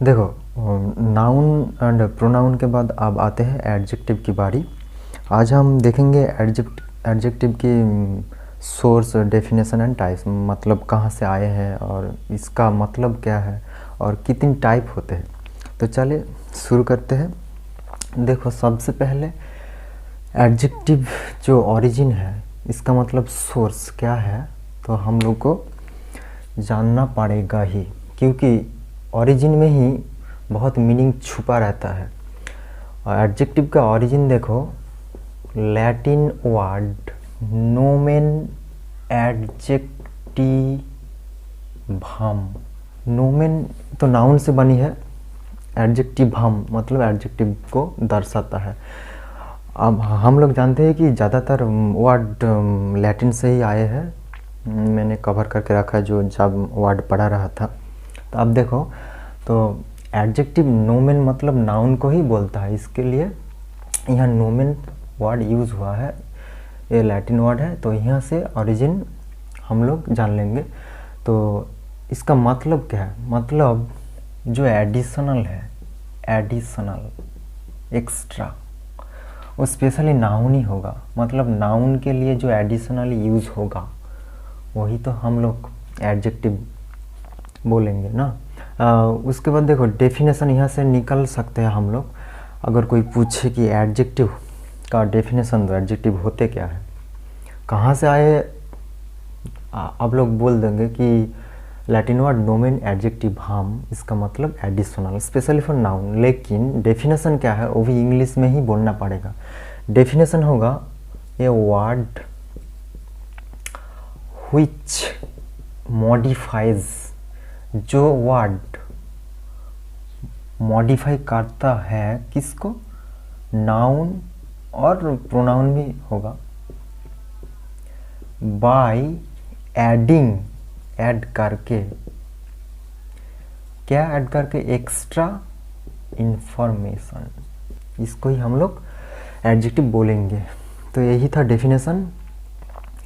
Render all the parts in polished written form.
देखो, noun and pronoun के बाद अब आते हैं एडजेक्टिव की बारी। आज हम देखेंगे एडजेक्टिव की सोर्स, डेफिनेशन एंड टाइप्स, मतलब कहाँ से आए हैं और इसका मतलब क्या है और कितनी टाइप होते हैं। तो चलिए शुरू करते हैं। देखो, सबसे पहले एडजेक्टिव जो ओरिजिन है, इसका मतलब सोर्स क्या है, तो हम लोग को जानना पड़ेगा ही, क्योंकि ओरिजिन में ही बहुत मीनिंग छुपा रहता है। और एडजेक्टिव का ओरिजिन देखो, लैटिन वर्ड नोमेन एडजेक्टिवम। नोमेन तो नाउन से बनी है, एडजेक्टिवम मतलब एडजेक्टिव को दर्शाता है। अब हम लोग जानते हैं कि ज़्यादातर वर्ड लैटिन से ही आए हैं। मैंने कवर करके रखा है जो जब वर्ड पढ़ा रहा था। तो अब देखो, तो एडजेक्टिव नोमेन मतलब नाउन को ही बोलता है, इसके लिए यहाँ नोमेन वर्ड यूज़ हुआ है। ये लैटिन वर्ड है, तो यहाँ से ओरिजिन हम लोग जान लेंगे। तो इसका मतलब क्या है? मतलब जो एडिशनल है, एडिशनल, एक्स्ट्रा, वो स्पेशली नाउन ही होगा। मतलब नाउन के लिए जो एडिशनल यूज़ होगा वही तो हम लोग एडजेक्टिव बोलेंगे ना। उसके बाद देखो, डेफिनेशन यहाँ से निकल सकते हैं हम लोग। अगर कोई पूछे कि एडजेक्टिव का डेफिनेशन दो, एडजेक्टिव होते क्या है, कहाँ से आए, आप लोग बोल देंगे कि लैटिन वर्ड नोमेन एडजेक्टिव हम, इसका मतलब एडिशनल, स्पेशली फॉर नाउन। लेकिन डेफिनेशन क्या है वो भी इंग्लिश में ही बोलना पड़ेगा। डेफिनेशन होगा ए वर्ड व्हिच मॉडिफाइज, जो वर्ड मॉडिफाई करता है किसको, नाउन और प्रोनाउन भी होगा, बाय एडिंग, ऐड करके, क्या ऐड करके, एक्स्ट्रा इंफॉर्मेशन, इसको ही हम लोग एडजेक्टिव बोलेंगे। तो यही था definition,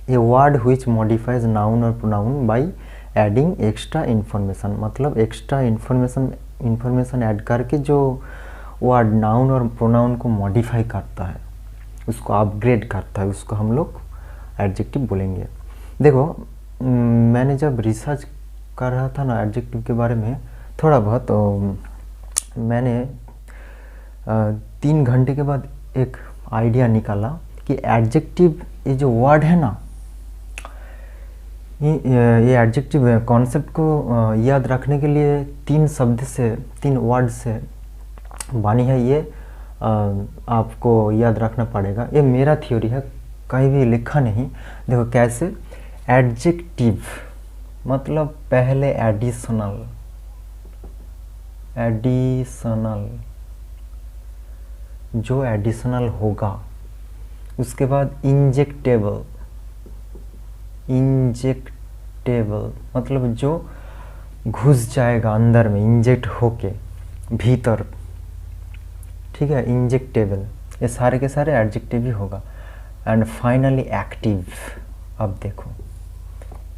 a word which modifies noun और pronoun by adding extra information. मतलब एक्स्ट्रा इन्फॉर्मेशन ऐड करके जो वर्ड नाउन और प्रोनाउन को मॉडिफाई करता है, उसको अपग्रेड करता है, उसको हम लोग एडजेक्टिव बोलेंगे। देखो, मैंने जब रिसर्च कर रहा था ना एडजेक्टिव के बारे में थोड़ा बहुत, तो मैंने 3 घंटे के बाद एक आइडिया निकाला कि एडजेक्टिव, ये जो वर्ड है ना, ये एडजेक्टिव कॉन्सेप्ट को याद रखने के लिए 3 शब्द से, 3 वर्ड से बनी है। ये आपको याद रखना पड़ेगा। ये मेरा थ्योरी है, कहीं भी लिखा नहीं। देखो कैसे, एडजेक्टिव मतलब पहले एडिशनल, एडिशनल, जो एडिशनल होगा, उसके बाद इंजेक्टेबल, इंजेक्टेबल मतलब जो घुस जाएगा अंदर में, इंजेक्ट होके भीतर, ठीक है, इंजेक्टेबल। ये सारे के सारे एडजेक्टिव ही होगा। And finally active. अब देखो,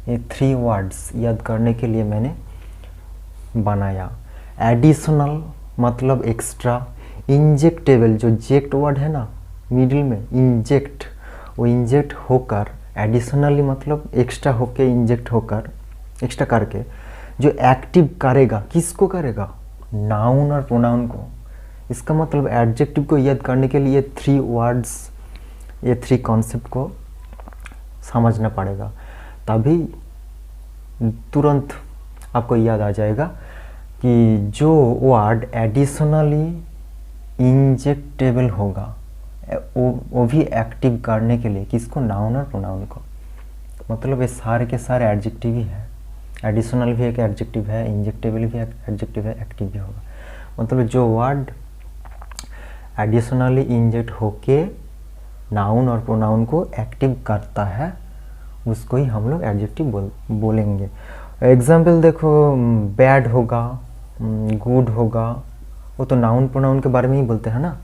ये 3 वर्ड्स याद करने के लिए मैंने बनाया। एडिशनल मतलब एक्स्ट्रा, इंजेक्टेबल जो जेक्ट वर्ड है ना मिडिल में, इंजेक्ट, वो इंजेक्ट होकर, एडिशनली मतलब एक्स्ट्रा होके, इंजेक्ट होकर, एक्स्ट्रा करके जो एक्टिव करेगा, किसको करेगा, नाउन और प्रोनाउन को। इसका मतलब एडजेक्टिव को याद करने के लिए 3 वर्ड्स, ये 3 कॉन्सेप्ट को समझना पड़ेगा, तभी तुरंत आपको याद आ जाएगा कि जो वर्ड एडिशनली इंजेक्टेबल होगा वो भी एक्टिव करने के लिए, किसको, नाउन और प्रोनाउन को। मतलब ये सारे के सारे एडजेक्टिव ही है। एडिशनल भी एक एडजेक्टिव है, इंजेक्टेबल भी एक एडजेक्टिव है, एक्टिव भी होगा। मतलब जो वर्ड एडिशनली इंजेक्ट होके नाउन और प्रोनाउन को एक्टिव करता है, उसको ही हम लोग एडजेक्टिव बोलेंगे। एग्जाम्पल देखो, बैड होगा, गुड होगा, वो तो नाउन प्रोनाउन के बारे में ही बोलते हैं ना।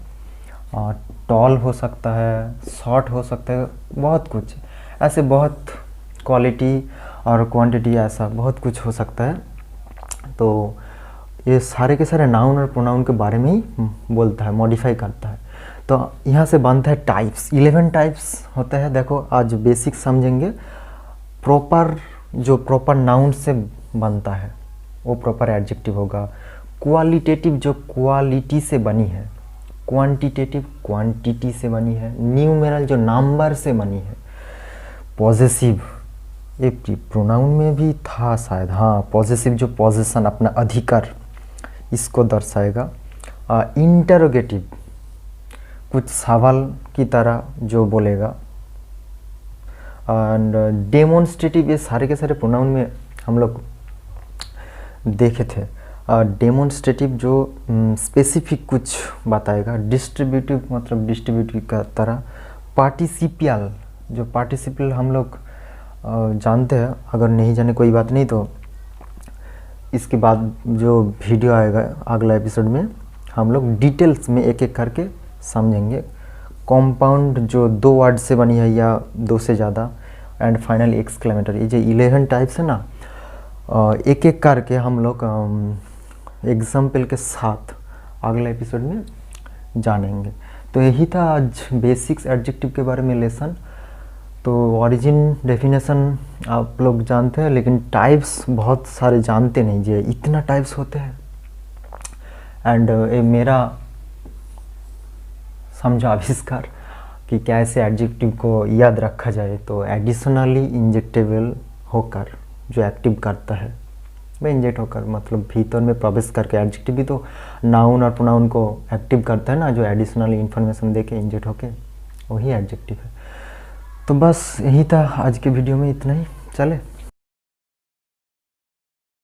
टॉल हो सकता है, शॉर्ट हो सकता है, बहुत कुछ ऐसे, बहुत क्वालिटी और क्वांटिटी, ऐसा बहुत कुछ हो सकता है। तो ये सारे के सारे नाउन और प्रोनाउन के बारे में ही बोलता है, मॉडिफाई करता है। तो यहाँ से बनता है टाइप्स, 11 टाइप्स होता है। देखो आज बेसिक समझेंगे। प्रॉपर जो प्रॉपर नाउन से बनता है वो प्रॉपर एडजेक्टिव होगा। क्वालिटेटिव जो क्वालिटी से बनी है, क्वांटिटेटिव क्वांटिटी से बनी है, न्यूमेरल जो नंबर से बनी है, पॉजेसिव ये प्रोनाउन में भी था शायद, हाँ पॉजेसिव जो पोजेशन अपना अधिकार इसको दर्शाएगा। इंटरोगेटिव कुछ सवाल की तरह जो बोलेगा। एंड डेमोन्स्ट्रेटिव ये सारे के सारे प्रोनाउन में हम लोग देखे थे। डेमोन्स्ट्रेटिव जो स्पेसिफिक कुछ बताएगा। डिस्ट्रीब्यूटिव मतलब डिस्ट्रीब्यूटिव का तरह। पार्टिसिपियल जो पार्टिसिपियल हम लोग जानते हैं, अगर नहीं जाने कोई बात नहीं, तो इसके बाद जो वीडियो आएगा अगला एपिसोड में हम लोग डिटेल्स में एक एक करके समझेंगे। कॉम्पाउंड जो 2 वर्ड से बनी है या 2 से ज़्यादा। एंड फाइनल एक्सक्लेमेटर, ये जो 11 टाइप्स है ना, एक एक करके हम लोग एग्जाम्पल के साथ अगले एपिसोड में जानेंगे। तो यही था आज बेसिक्स एडजेक्टिव के बारे में लेसन। तो ओरिजिन डेफिनेशन आप लोग जानते हैं, लेकिन टाइप्स बहुत सारे जानते नहीं, जी इतना टाइप्स होते हैं। एंड ये मेरा समझो आविष्कार कि कैसे एडजेक्टिव को याद रखा जाए। तो एडिशनली इंजेक्टेबल होकर जो एक्टिव करता है, वह इंजेक्ट होकर मतलब भीतर में प्रवेश करके। एडजेक्टिव भी तो नाउन और प्रोनाउन को एक्टिव करता है ना, जो एडिशनली इंफॉर्मेशन देके इंजेक्ट होके, वही एडजेक्टिव है। तो बस यही था आज के वीडियो में, इतना ही। चले।